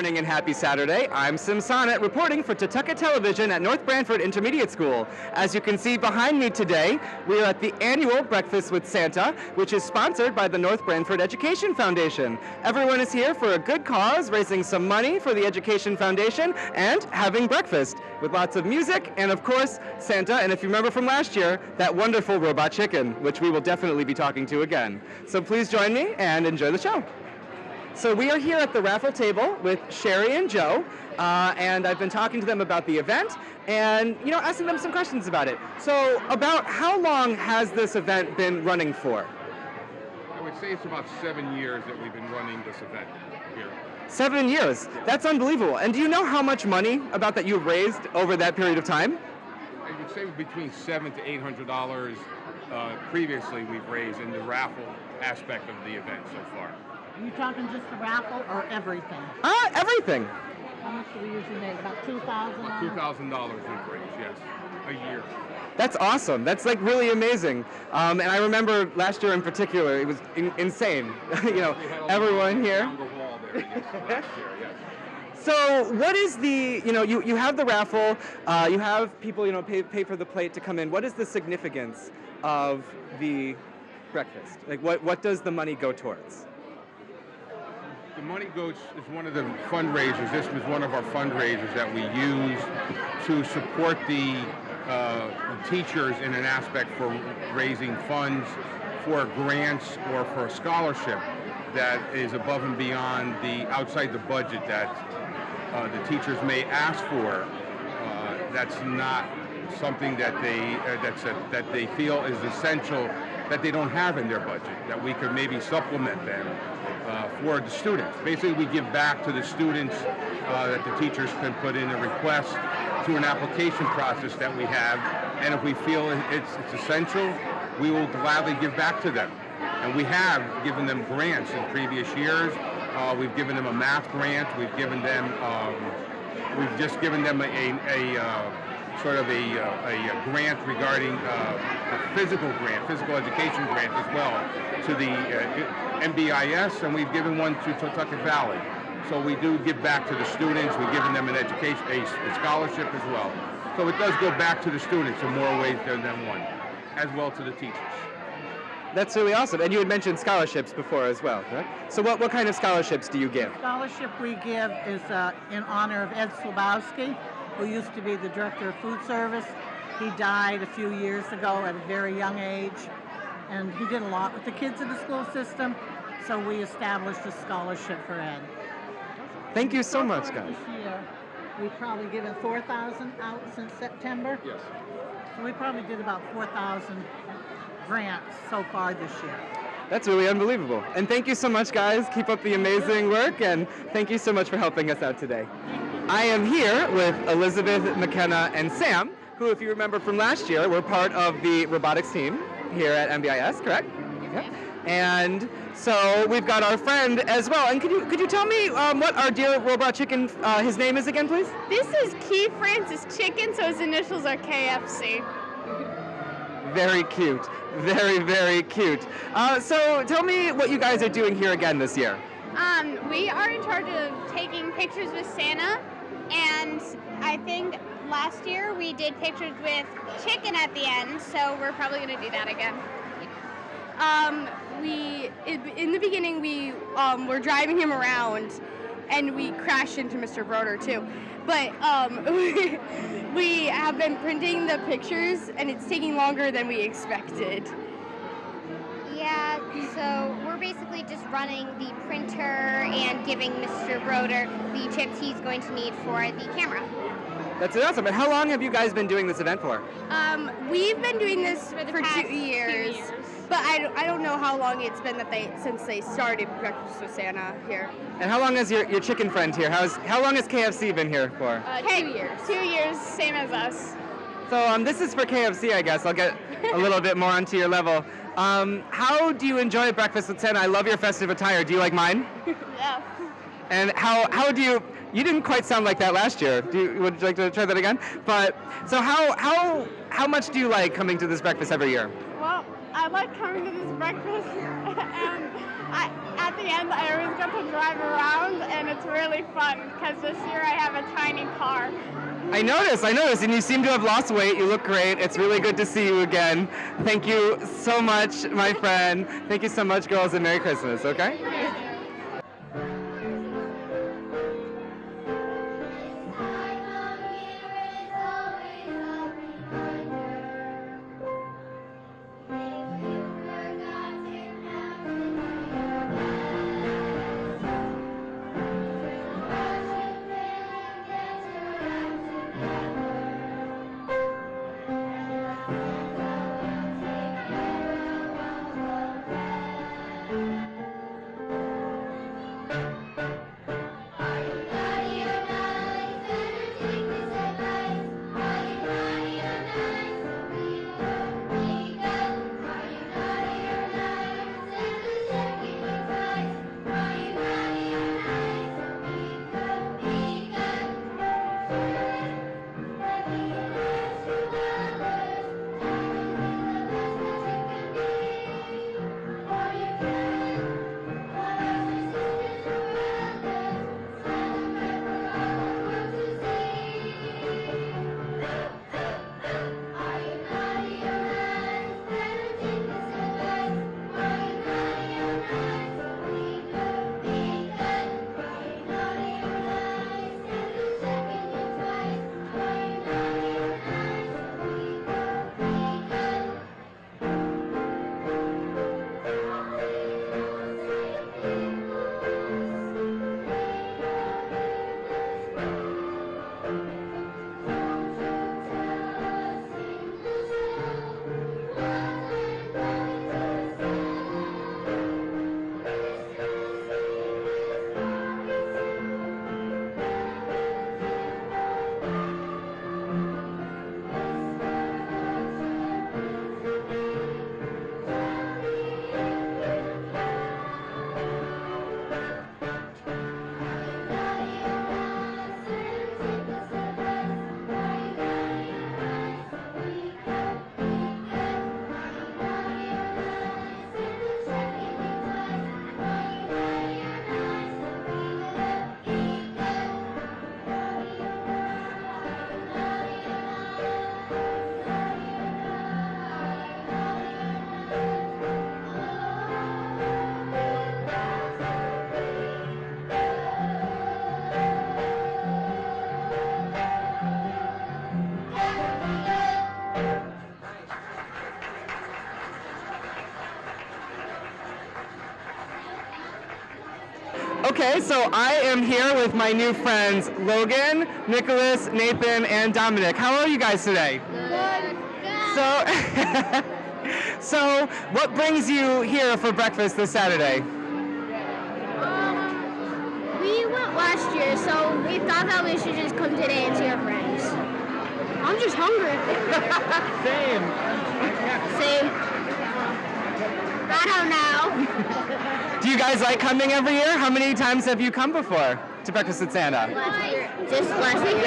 morning and happy Saturday. I'm Sim Sonnet reporting for Tutucket Television at North Branford Intermediate School. As you can see behind me today, we are at the annual Breakfast with Santa, which is sponsored by the North Branford Education Foundation. Everyone is here for a good cause, raising some money for the Education Foundation and having breakfast with lots of music and, of course, Santa. And if you remember from last year, that wonderful robot chicken, which we will definitely be talking to again. So please join me and enjoy the show. So we are here at the raffle table with Sherry and Joe, and I've been talking to them about the event and, asking them some questions about it. So about how long has this event been running for? I would say it's about 7 years that we've been running this event here. 7 years? That's unbelievable. And do you know how much money about that you've raised over that period of time? I would say between $700 to $800 previously we've raised in the raffle aspect of the event so far. Are you talking just the raffle or everything? Everything. How much do we usually make? About $2,000? About $2,000 we've raised, yes, a year. That's awesome. That's like really amazing. And I remember last year in particular, it was insane. Everyone here. On the wall there, yes, last year, yes. So what is the, you have the raffle, you have people, pay for the plate to come in. What is the significance of the breakfast? Like what does the money go towards? The money goes is one of the fundraisers. This was one of our fundraisers that we use to support the teachers in an aspect for raising funds for grants or for a scholarship that is above and beyond the outside the budget that the teachers may ask for. That's not something that they feel is essential that they don't have in their budget, that we could maybe supplement them for the students. Basically, we give back to the students that the teachers can put in a request to an application process that we have, and if we feel it's essential, we will gladly give back to them. And we have given them grants in previous years. We've given them a math grant. We've given them, we've just given them a grant regarding a physical education grant as well to the MBIS, and we've given one to Tutucket Valley. So we do give back to the students. We've given them an education, a scholarship as well. So it does go back to the students in more ways than one, as well to the teachers. That's really awesome. And you had mentioned scholarships before as well, correct? So what kind of scholarships do you give? The scholarship we give is in honor of Ed Slabowski, who used to be the director of food service. He died a few years ago at a very young age, and he did a lot with the kids in the school system, so we established a scholarship for Ed. Thank you so much, guys. This year, we've probably given 4,000 out since September. Yes. So we probably did about 4,000 grants so far this year. That's really unbelievable. And thank you so much, guys. Keep up the amazing work, and thank you so much for helping us out today. I am here with Elizabeth, McKenna, and Sam, who, if you remember from last year, were part of the robotics team here at MBIS, correct? Yeah. And so we've got our friend as well. And could you tell me what our dear robot chicken, his name is again, please? This is Keith Francis Chicken, so his initials are KFC. Very cute. Very, very cute. So tell me what you guys are doing here again this year. We are in charge of taking pictures with Santa, and I think last year we did pictures with chicken at the end, so we're probably going to do that again. In the beginning, we were driving him around, and we crashed into Mr. Broder too. But we have been printing the pictures, and it's taking longer than we expected. Yeah, so we're basically just running the printer and giving Mr. Broder the chips he's going to need for the camera. That's awesome. And how long have you guys been doing this event for? We've been doing this for 2 years. But I don't know how long it's been since they started Breakfast with Santa here. And how long has your chicken friend here? How long has KFC been here for? 2 years. 2 years, same as us. So this is for KFC, I guess. I'll get a little bit more onto your level. How do you enjoy Breakfast with Santa? I love your festive attire. Do you like mine? Yeah. And how do you? You didn't quite sound like that last year. Would you like to try that again? But so how much do you like coming to this breakfast every year? Well, I like coming to this breakfast, and at the end, I always get to drive around, and it's really fun because this year I have a tiny car. I noticed, and you seem to have lost weight. You look great. It's really good to see you again. Thank you so much, my friend. Thank you so much, girls, and Merry Christmas, okay? Okay, so I am here with my new friends, Logan, Nicholas, Nathan, and Dominic. How are you guys today? Good. So what brings you here for breakfast this Saturday? We went last year, so we thought that we should just come today and see our friends. I'm just hungry. Same. I don't know. Do you guys like coming every year? How many times have you come before to breakfast with Santa? Just last year.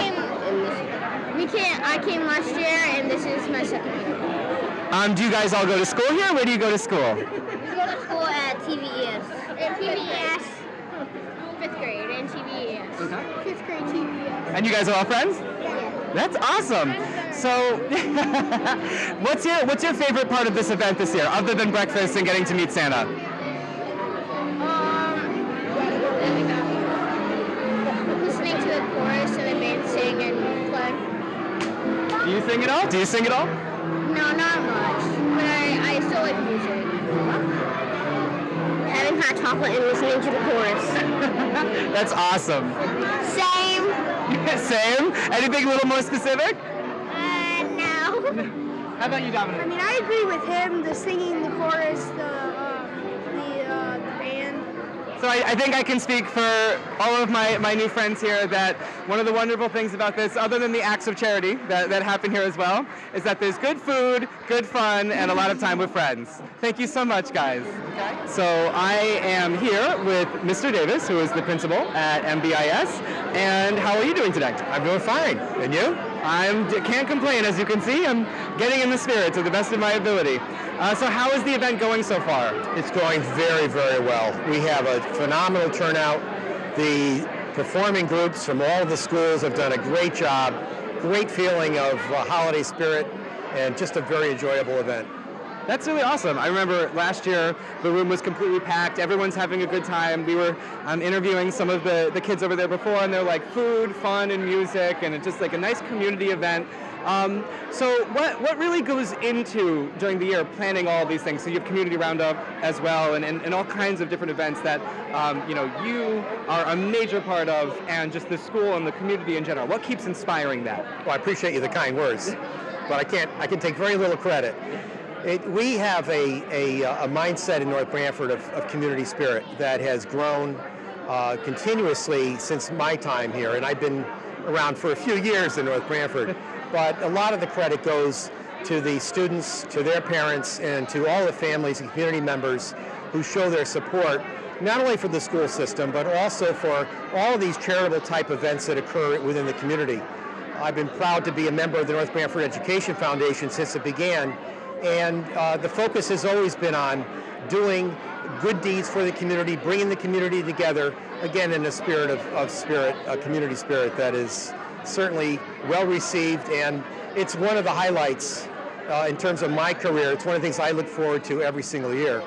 I came last year, and this is my second year. Do you guys all go to school here? Where do you go to school? We go to school at TVES. Fifth grade and TVES. Okay. Fifth grade TVES. And you guys are all friends? Yeah. That's awesome. So, what's your favorite part of this event this year, other than breakfast and getting to meet Santa? Listening to the chorus and the band sing and play. Do you sing it all? Do you sing it all? No, not much, but I still like music. Having hot chocolate and listening to the chorus. That's awesome. Same. Same? Anything a little more specific? No. How about you, Dominic? I mean, I agree with him. The singing, the chorus, the band. So I think I can speak for all of my new friends here that one of the wonderful things about this, other than the acts of charity that happen here as well, is that there's good food, good fun, and a lot of time with friends. Thank you so much, guys. Okay. So I am here with Mr. Davis, who is the principal at MBIS. And how are you doing today? I'm doing fine. And you? Can't complain. As you can see, I'm getting in the spirit to the best of my ability. So how is the event going so far? It's going very, very well. We have a phenomenal turnout. The performing groups from all of the schools have done a great job. Great feeling of holiday spirit, and just a very enjoyable event. That's really awesome. I remember last year the room was completely packed. Everyone's having a good time. We were interviewing some of the kids over there before, and they're like food, fun, and music, and it's just like a nice community event. So what really goes into during the year planning all these things? So you have community roundup as well, and all kinds of different events that you are a major part of, and just the school and the community in general. What keeps inspiring that? Well, I appreciate you the kind words, but I can take very little credit. We have a mindset in North Branford of community spirit that has grown continuously since my time here, and I've been around for a few years in North Branford. But a lot of the credit goes to the students, to their parents, and to all the families and community members who show their support, not only for the school system, but also for all of these charitable type events that occur within the community. I've been proud to be a member of the North Branford Education Foundation since it began, and the focus has always been on doing good deeds for the community, bringing the community together, again in a spirit of spirit, a community spirit that is certainly well received, and it's one of the highlights in terms of my career. It's one of the things I look forward to every single year.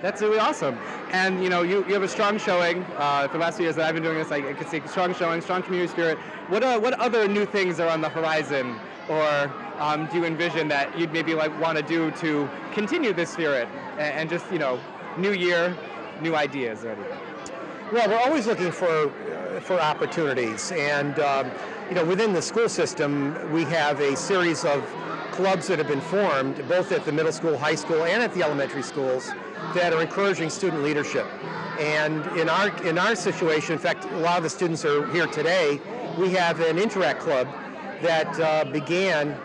That's really awesome. And you have a strong showing. For the last few years that I've been doing this, I could see strong showing, strong community spirit. What other new things are on the horizon, or do you envision that you'd maybe want to do to continue this spirit and just new year, new ideas or anything? Well, we're always looking for opportunities, and within the school system, we have a series of clubs that have been formed, both at the middle school, high school, and at the elementary schools, that are encouraging student leadership. And in our situation, in fact, a lot of the students are here today. We have an Interact Club that began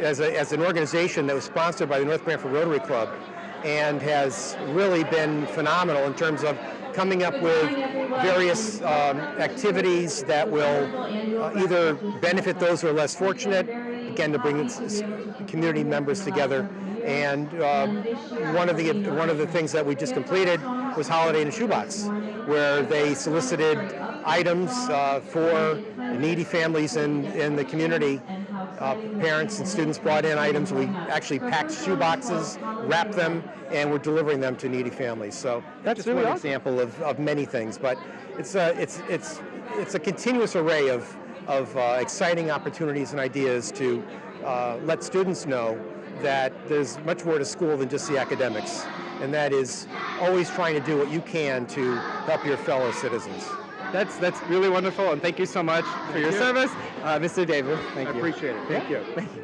as an organization that was sponsored by the North Branford Rotary Club, and has really been phenomenal in terms of coming up with various activities that will either benefit those who are less fortunate, again to bring community members together. And one of the things that we just completed was Holiday in a Shoebox, where they solicited items for needy families in the community. Parents and students brought in items. We actually packed shoeboxes, wrapped them, and we're delivering them to needy families. So that's just really one example of many things. But it's a continuous array of exciting opportunities and ideas to let students know that there's much more to school than just the academics, and that is always trying to do what you can to help your fellow citizens. That's really wonderful, and thank you so much for your service, Mr. Davis. Thank you. I appreciate it. Thank you. Thank you.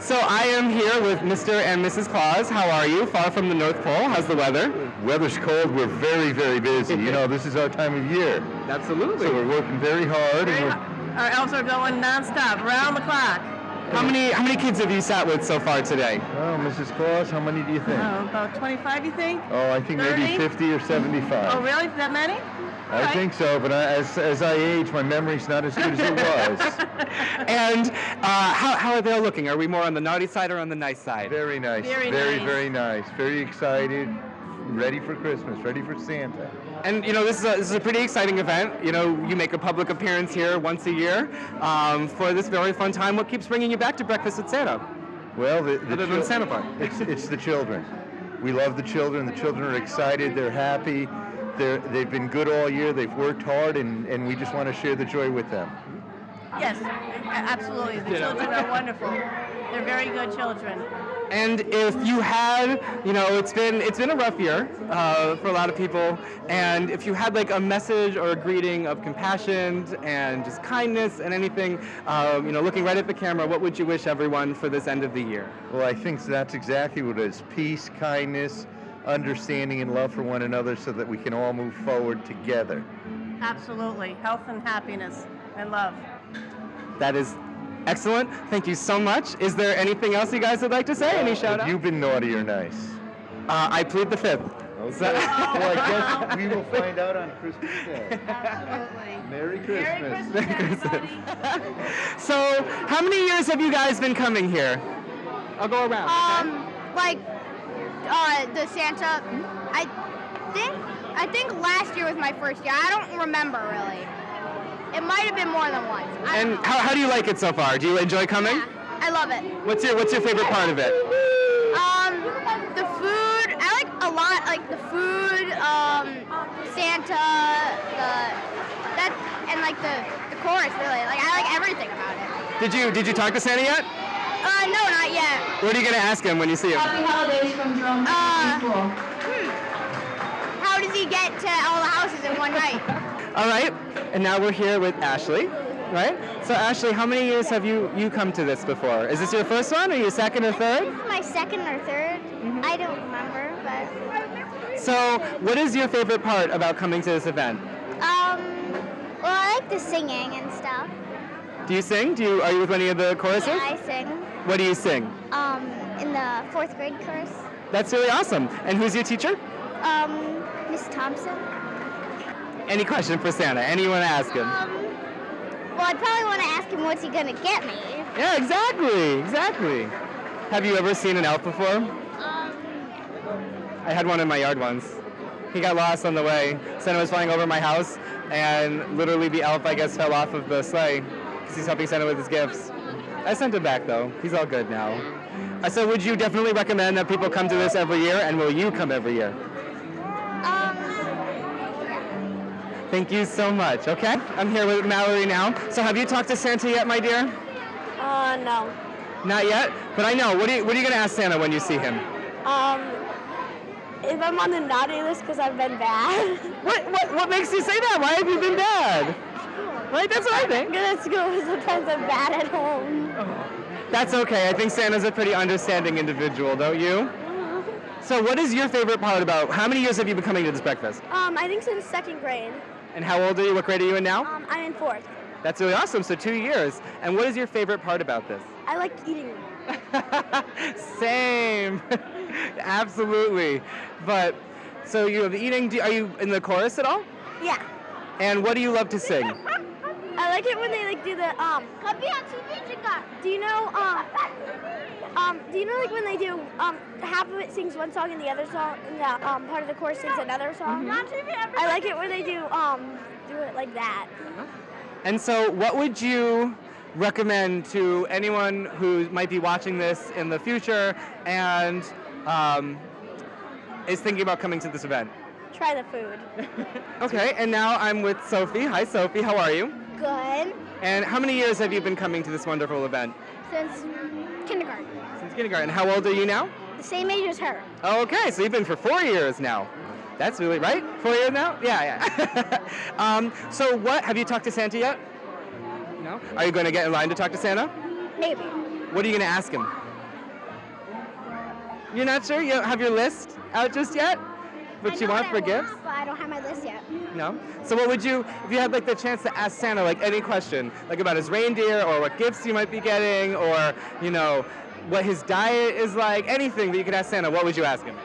So I am here with Mr. and Mrs. Claus. How are you? Far from the North Pole. How's the weather? Weather's cold. We're very, very busy. You know, this is our time of year. Absolutely. So we're working very hard. Our elves are going nonstop, around the clock. How many kids have you sat with so far today? Oh, Mrs. Claus, how many do you think? Oh, about 25, you think? Oh, I think 30? maybe 50 or 75. Oh, really? That many? I think so, but as I age, my memory's not as good as it was. And how are they all looking? Are we more on the naughty side or on the nice side? Very nice. Very very, nice. very nice. Very excited. Ready for Christmas. Ready for Santa. And you know, this is a pretty exciting event. You know, you make a public appearance here once a year for this very fun time. What keeps bringing you back to Breakfast with Santa? Well, Other than Santa part. It's the children. We love the children. The children are excited. They're happy. They've been good all year. They've worked hard, and we just want to share the joy with them. Yes, absolutely. The children are wonderful. They're very good children. And if you had, you know, it's been a rough year for a lot of people. And if you had like a message or a greeting of compassion and just kindness and anything, you know, looking right at the camera, what would you wish everyone for this end of the year? Well, I think that's exactly what it is. Peace, kindness, understanding, and love for one another so that we can all move forward together. Absolutely. Health and happiness and love. That is excellent. Thank you so much. Is there anything else you guys would like to say? Any shout Have out? you been naughty or nice? I plead the fifth. Okay. Well, I guess we will find out on Christmas Day. Absolutely. Merry Christmas. Merry Christmas, everybody. So, how many years have you guys been coming here? I'll go around. Like the Santa. I think last year was my first year. I don't remember really. It might have been more than once. And how do you like it so far? Do you enjoy coming? Yeah, I love it. What's your favorite part of it? The food. I like a lot. Like the food, Santa, and like the chorus. Really, like I like everything about it. Did you talk to Santa yet? No, not yet. What are you gonna ask him when you see him? Happy holidays from Jerome School. How does he get to all the houses in one night? All right. And now we're here with Ashley, right? So Ashley, how many years have you come to this before? Is this your first one, or your second or third? This is my second or third. I don't remember, but. So, what is your favorite part about coming to this event? Well, I like the singing and stuff. Do you sing? Are you with any of the choruses? Yeah, I sing. What do you sing? In the 4th grade chorus. That's really awesome. And who's your teacher? Miss Thompson. Any question for Santa? Anyone ask him? Well, I'd probably want to ask him what's he gonna get me. Yeah, exactly. Have you ever seen an elf before? I had one in my yard once. He got lost on the way. Santa was flying over my house, and literally the elf, I guess, fell off of the sleigh because he's helping Santa with his gifts. I sent him back, though. He's all good now. So would you definitely recommend that people come to this every year, and will you come every year? Thank you so much, okay? I'm here with Mallory now. So have you talked to Santa yet, my dear? No. Not yet? But I know. What are you going to ask Santa when you see him? If I'm on the naughty list because I've been bad. What makes you say that? Why have you been bad? Right? That's what I think. Good at school, but sometimes I'm bad at home. That's okay. I think Santa's a pretty understanding individual, don't you? So what is your favorite part about, how many years have you been coming to this breakfast? I think since 2nd grade. And how old are you? What grade are you in now? I'm in 4th. That's really awesome. So 2 years. And what is your favorite part about this? I like eating. Same. Absolutely. But, so you have eating, are you in the chorus at all? Yeah. And what do you love to sing? I like it when they do the Do you know like when they do half of it sings one song and the other song and the part of the chorus sings another song? Mm-hmm. I like it when they do it like that. And so what would you recommend to anyone who might be watching this in the future and is thinking about coming to this event? Try the food. Okay, and now I'm with Sophie. Hi, Sophie. How are you? Good. And how many years have you been coming to this wonderful event? Since kindergarten. Since kindergarten. How old are you now? The same age as her. Okay, so you've been for 4 years now. That's really, right? 4 years now? Yeah. So what, have you talked to Santa yet? No? Are you going to get in line to talk to Santa? Maybe. What are you going to ask him? You're not sure? You don't have your list out just yet? What you want for gifts? But I don't have my list yet. No? So what would you, if you had like the chance to ask Santa like any question, like about his reindeer or what gifts you might be getting or, you know, what his diet is like, anything that you could ask Santa, what would you ask him?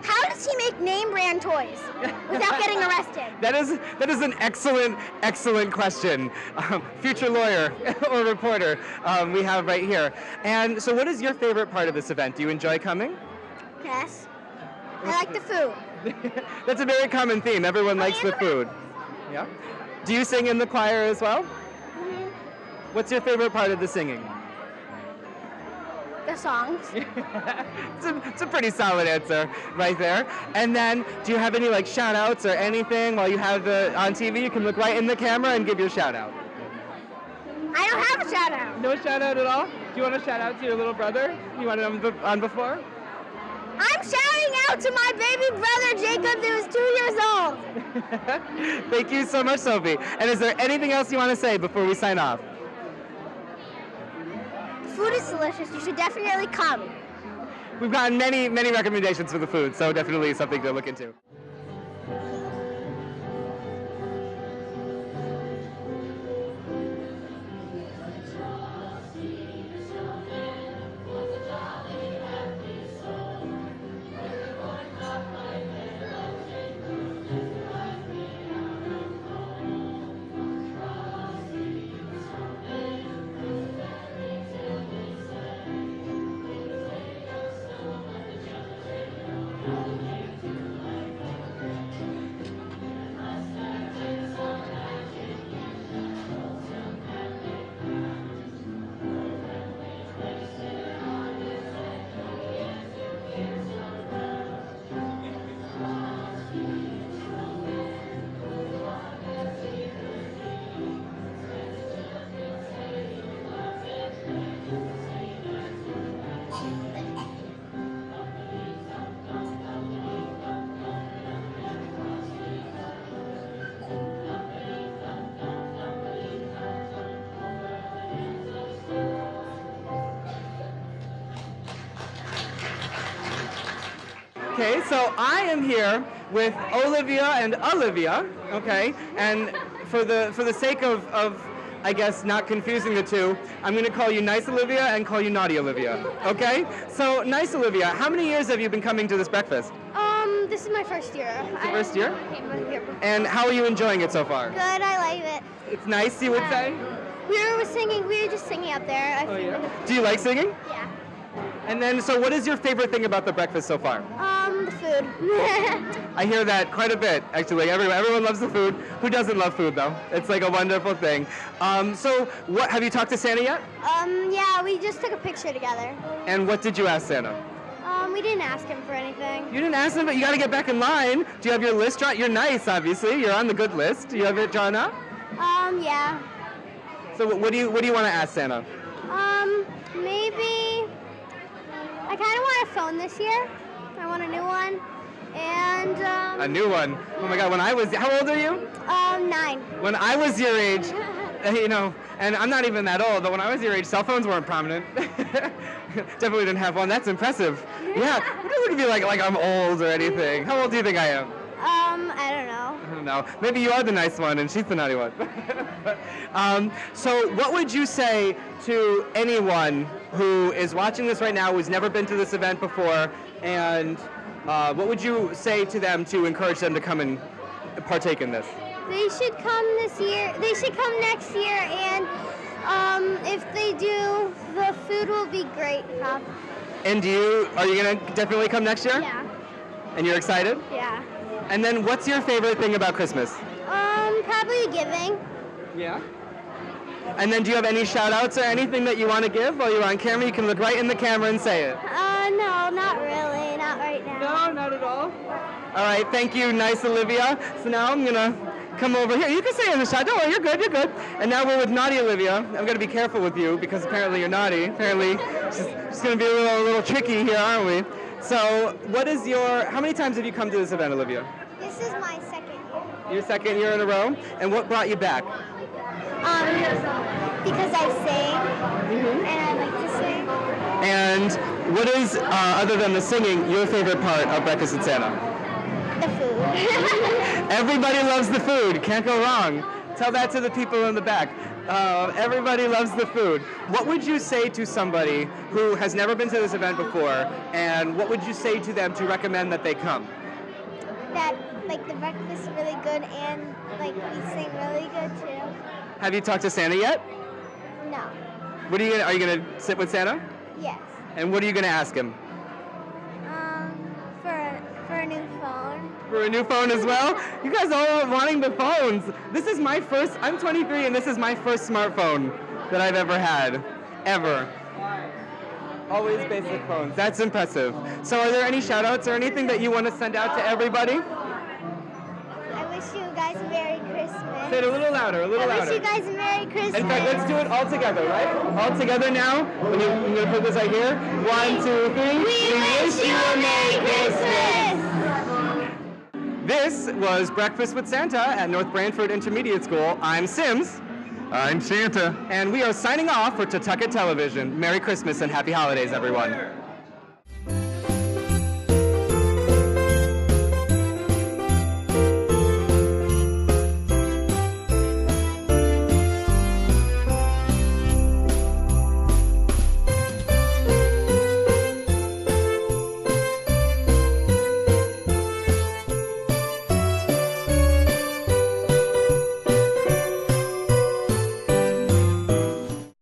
How does he make name brand toys without getting arrested? That is an excellent question. Future lawyer or reporter we have right here. And so what is your favorite part of this event? Do you enjoy coming? Yes. I like the food. That's a very common theme. Everyone likes the food. Yeah. Do you sing in the choir as well? Mm-hmm. What's your favorite part of the singing? The songs. It's a pretty solid answer right there. And then, do you have any like shout outs or anything while you have the on TV? You can look right in the camera and give your shout out. I don't have a shout out. No shout out at all? Do you want to shout out to your little brother? You wanted him on before? I'm shouting out to my baby brother Jacob that was 2 years old. Thank you so much, Sophie. And is there anything else you want to say before we sign off? Food is delicious. You should definitely come. We've gotten many recommendations for the food, so definitely something to look into. Okay, so I am here with Olivia and Olivia, okay? And for the sake of I guess not confusing the two, I'm going to call you Nice Olivia and call you Naughty Olivia, okay? So, Nice Olivia, how many years have you been coming to this breakfast? This is my first year. It's your first year? Came here before. And how are you enjoying it so far? Good, I like it. It's nice, you would say? We were just singing up there. Oh, yeah? Do you like singing? Yeah. And then, so what is your favorite thing about the breakfast so far? The food. I hear that quite a bit, actually. Everyone loves the food. Who doesn't love food, though? It's like a wonderful thing. So, what have you talked to Santa yet? Yeah, we just took a picture together. And what did you ask Santa? We didn't ask him for anything. You didn't ask him, but you got to get back in line. Do you have your list drawn? You're nice, obviously. You're on the good list. Do you have it drawn up? Yeah. So, what do you want to ask Santa? Maybe. I kind of want a phone this year. I want a new one. And, A new one? Oh my God, how old are you? 9. When I was your age, you know, and I'm not even that old, but when I was your age, cell phones weren't prominent. Definitely didn't have one. That's impressive. Yeah, it doesn't look at me like I'm old or anything. How old do you think I am? I don't know. I don't know. Maybe you are the nice one and she's the naughty one. So what would you say to anyone who is watching this right now, who's never been to this event before, and what would you say to them to encourage them to come and partake in this? They should come this year. They should come next year, and if they do, the food will be great. And are you going to definitely come next year? Yeah. And you're excited? Yeah. And then what's your favorite thing about Christmas? Probably giving. Yeah. And then do you have any shout outs or anything that you want to give while you're on camera? You can look right in the camera and say it. No, not really. Not right now. No, not at all. All right, thank you, Nice Olivia. So now I'm going to come over here. You can say in the shot. Don't worry, you're good, you're good. And now we're with Naughty Olivia. I'm going to be careful with you because apparently you're naughty. Apparently she's going to be a little tricky here, aren't we? So how many times have you come to this event, Olivia? This is my second year. Your second year in a row? And what brought you back? Because I sing, and I like to sing. And what is, other than the singing, your favorite part of Breakfast with Santa? The food. Everybody loves the food. Can't go wrong. Tell that to the people in the back. Everybody loves the food. What would you say to somebody who has never been to this event before, and what would you say to them to recommend that they come? That, like, the breakfast is really good, and, like, we sing really good, too. Have you talked to Santa yet? No. What are you gonna sit with Santa? Yes. And what are you gonna ask him? For a new phone. For a new phone as well? You guys all are wanting the phones. This is my first, I'm 23 and this is my first smartphone that I've ever had. Ever. Always basic phones. That's impressive. So are there any shout outs or anything that you want to send out to everybody? I wish you guys a Merry Christmas. Say it a little louder, a little louder. I wish you guys a Merry Christmas. In fact, let's do it all together, right? All together now. I'm going to put this right here. 1, 2, 3. We wish you a Merry Christmas. This was Breakfast with Santa at North Branford Intermediate School. I'm Sims. I'm Santa. And we are signing off for Tutucket Television. Merry Christmas and Happy Holidays, everyone.